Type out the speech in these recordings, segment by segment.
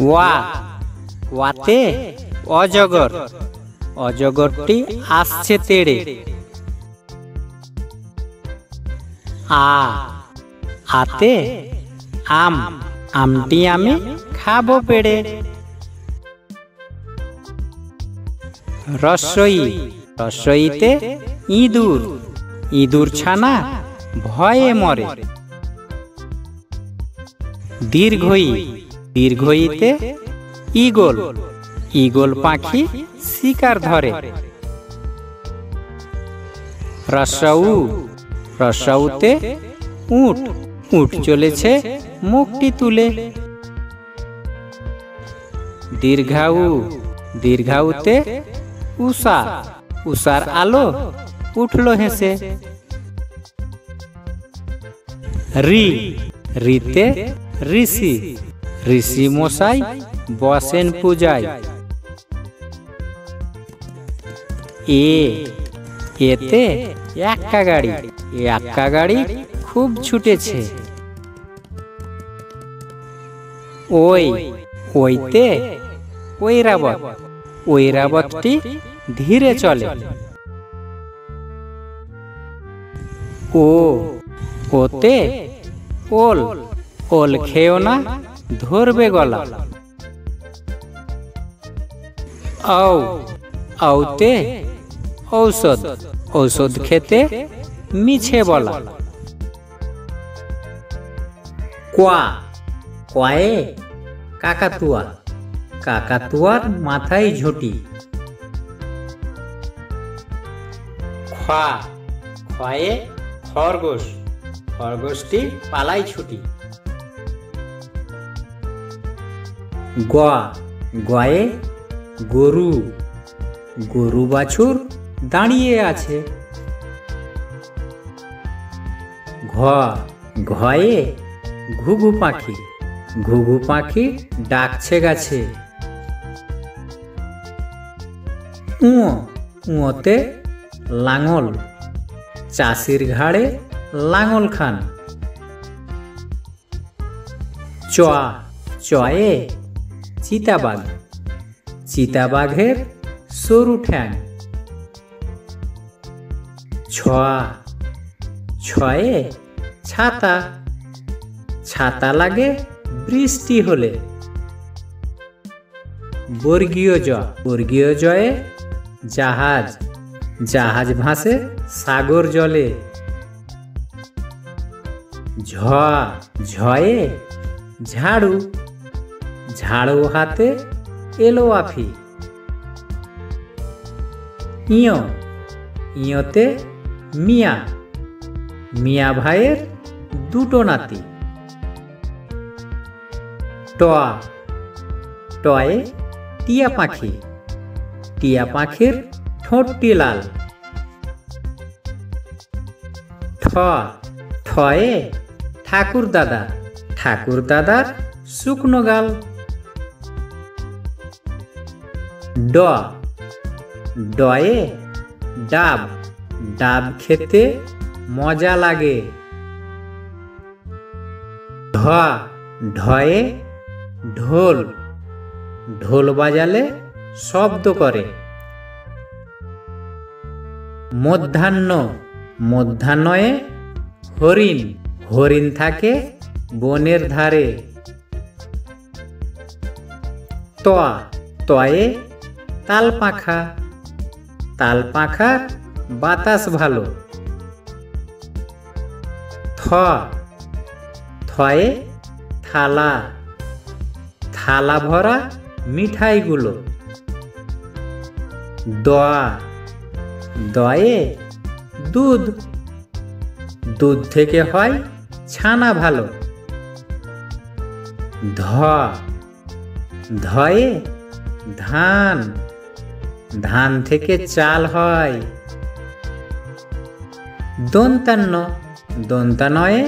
ওয়া ওয়াতে অজগর, অজগরটি আসছে তেড়ে। আতে আম, আমটি আমি খাবো পেড়ে। রস্বই, রস্বইতে ইঁদুর, ইঁদুর ছানা ভয়ে মরে। দীর্ঘই, দীর্ঘইতে ঈগল, ঈগল পাখি শিকার ধরে। রস্বউ, রস্বউতে উট, উট চলেছে মুখটি তুলে। দীর্ঘাউ, দীর্ঘাউতে উষা, উষার আলো উঠলো হেসে। রি, রিতে ঋষি, ঋষি মশাই বসেন পূজায়। এতে এক্কা গাড়ি, এক্কা গাড়ি খুব ছুটেছে। ওই, ওইতে ঐরাবত, ঐরাবতটি ধীরে চলে। ওতে ওল, ওল খেও না ধরবে গলা। ঔতে ঔষধ, ঔষধ খেতে মিছে বলা। কোয়া, কোয়ায়ে কাকাতুয়া, কাকাতুয়ার মাথায় ঝুঁটি। খোয়া, খোয়ায়ে খরগোশ, খরগোশটি পালাই ছুটি। গোয়া, গোয়ায়ে গরু, গরু বাছুর দাঁড়িয়ে আছে। ঘয়ে ঘুঘু পাখি, ঘুঘু পাখি ডাকছে গাছে। উঁতে লাঙল, চাষির ঘাড়ে লাঙল খান। চয়ে চিতাবাঘ, চিতাবাঘের সরু ঠ্যাং। ছয়ে ছাতা, ছাতা লাগে বৃষ্টি হলে। বর্গীয় জ, বর্গীয় জয়ে জাহাজ, জাহাজ ভাসে সাগর জলে। ঝয়ে ঝাড়ু, ঝাড়ু হাতে এলো আফি। ইয়োতে মিয়া, মিয়া ভাইয়ের দুটো নাতি। টয়ে টিয়া পাখি, টিয়া পাখির ঠোঁটটি লাল। ঠয়ে ঠাকুর দাদা, ঠাকুর দাদার শুকনো গাল। ডয়ে ডাব, ডাব খেতে মজা লাগে। ঢয়ে ঢোল, ঢোল বাজালে শব্দ করে। মধ্যাহ্ন, মধ্যাহ্নয়ে হরিণ, হরিণ থাকে বনের ধারে। তয়ে তাল পাখা, তাল পাখার বাতাস ভালো। থয়ে থালা, থালা ভরা মিঠাইগুলো। দয়ে দুধ, দুধ থেকে হয় ছানা ভালো। ধয়ে ধান, ধান থেকে চাল হয়। দন্তান্ন, দন্তানয়ে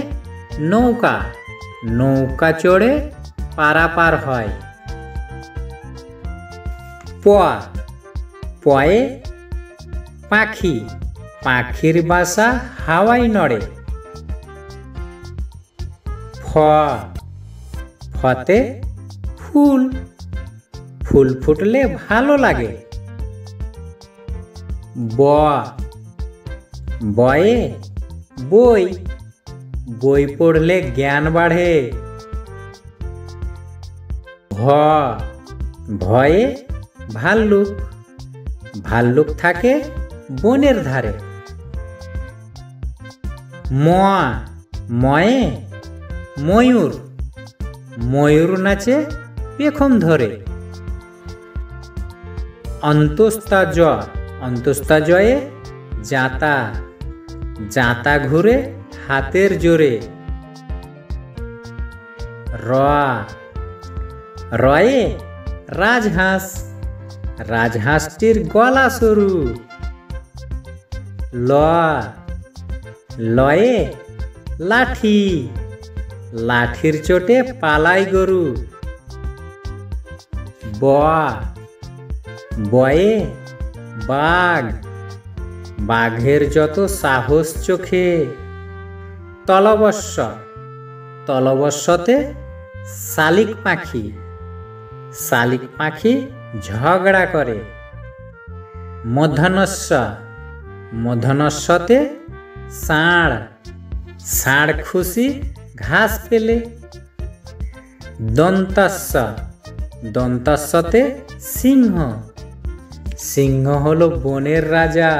নৌকা, নৌকা চড়ে পারাপার হয়। পয়ে পাখি, পাখির বাসা হাওয়ায় নড়ে। ফতে ফুল, ফুল ফুটলে ভালো লাগে। ব, বয়ে বই, বই পড়লে জ্ঞান বাড়ে। ভ, ভয়ে ভাল্লুক, ভাল্লুক থাকে বনের ধারে। ম, ময়ে ময়ূর, ময়ূর নাচে পেখম ধরে। অন্তস্তা জ, অন্তস্তা জয়ে জাঁতা, জাঁতা ঘুরে হাতের জোরে। র, রয়ে রাজহাঁস, রাজহাঁসটির গলা সরু। ল, লয়ে লাঠি, লাঠির চোটে পালাই গরু। ব, বয়ে বাঘ, বাঘের যত সাহস চোখে। তলবস্য, তলবস্যতে শালিক পাখি, শালিক পাখি ঝগড়া করে। মধ্যাহ্নস্য, মধ্যাহ্নস্যতে ষাঁড়, ষাঁড় খুশি ঘাস পেলে। দন্তাস্য, দন্তাস্যতে সিংহ, সিংহ হলো বনের রাজা।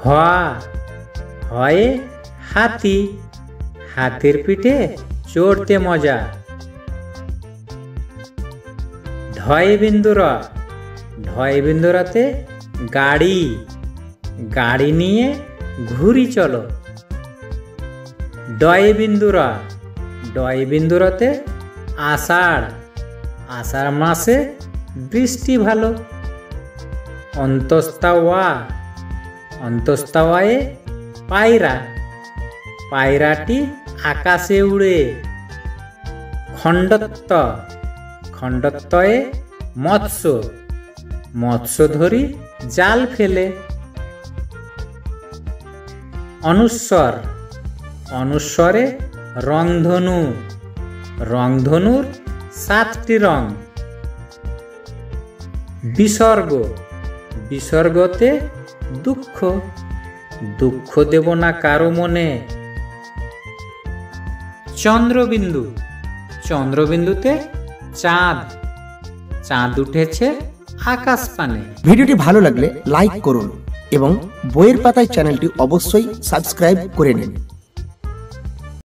হ, হয়ে হাতি, হাতির পিঠে চড়তে মজা। ঢয় বিন্দুর, ঢয় বিন্দুরাতে গাড়ি, গাড়ি নিয়ে ঘুরি চলো। ডয় বিন্দুরা, ডয় বিন্দুরাতে আষাঢ়, আষাঢ় মাসে বৃষ্টি ভালো। অন্তস্তা ওয়া, অন্তস্তা ওয়ায়ে পায়রা, পায়রাটি আকাশে উড়ে। খণ্ডত্ব, খণ্ডত্বয়ে মৎস্য, মৎস্য ধরি জাল ফেলে। অনুস্বর, অনুস্বরে রংধনু, রংধনুর 7টি রং। বিসর্গ, বিসর্গতে দুঃখ, দুঃখ দেব না কারো মনে। চন্দ্রবিন্দু, চন্দ্রবিন্দুতে চাঁদ, চাঁদ উঠেছে আকাশ পানে। ভিডিওটি ভালো লাগলে লাইক করুন এবং বইয়ের পাতায় চ্যানেলটি অবশ্যই সাবস্ক্রাইব করে নিন।